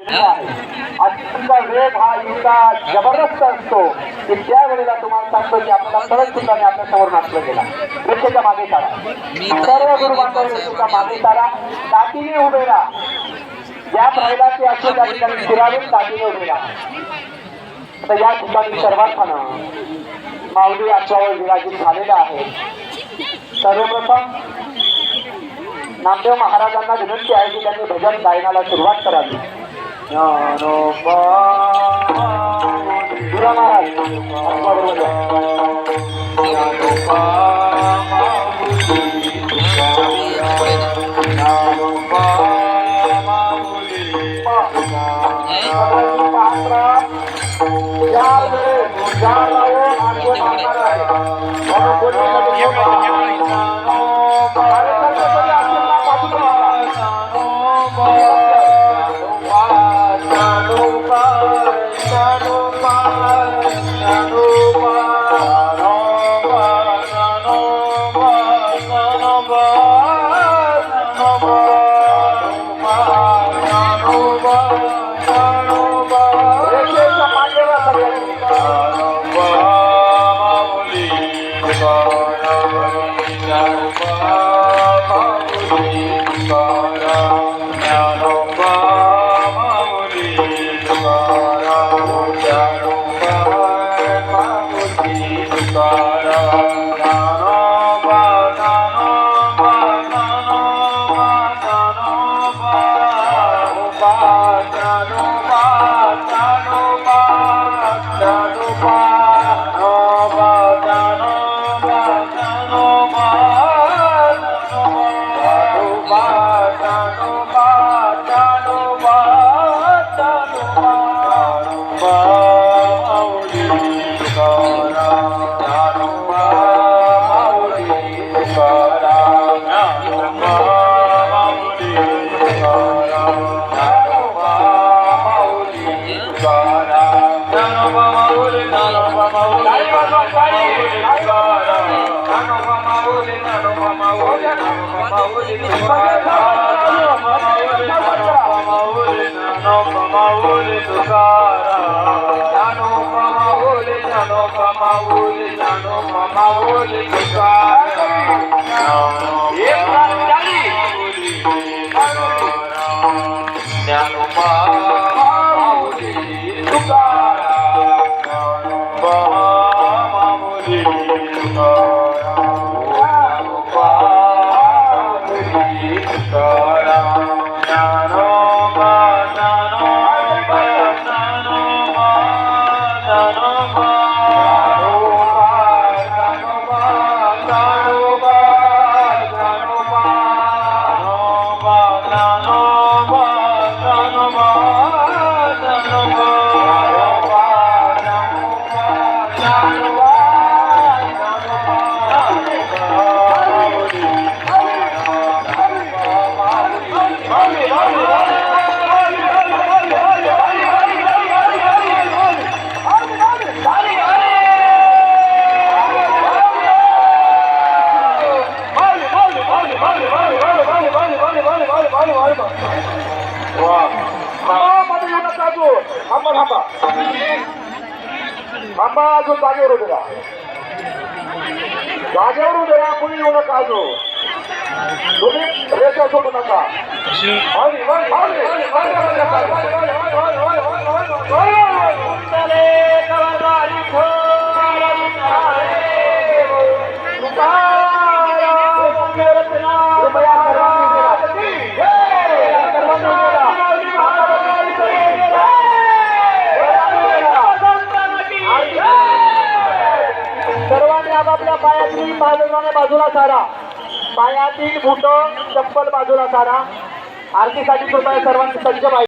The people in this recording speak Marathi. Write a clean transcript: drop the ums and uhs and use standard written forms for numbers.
अत्यंत वेग हा इतका जबरदस्त असतो की त्यावेळेला तुम्हाला सांगतो की आपल्याला कळत सुद्धा आपल्या समोर नाचलं गेला. वृक्षाच्या मागे सारा सर्व गुरु बांधव वृक्षाच्या मागे सारा ताटीने उभे राहा. ज्या राहिला ते असो त्या ठिकाणी फिरावे ताटीने उभे राहा. तर या ठिकाणी सर्वांना माऊली आजच्यावर विराजित झालेला आहे. सर्वप्रथम नामदेव महाराजांना विनंती आहे की त्यांनी भजन गायनाला सुरुवात करावी. ज्ञानोबा महाराज अजून जागेवर उभे राहा. जागेवर उभे राहा. कुणी येऊ नका. अजून तुम्ही रेषा सोडू नका. आपापल्या पायातील बाजूने बाजूला सारा. पायातील बूट चप्पल बाजूला सारा. आरतीसाठी कृपया सर्वांनी सज्ज पाहिजे.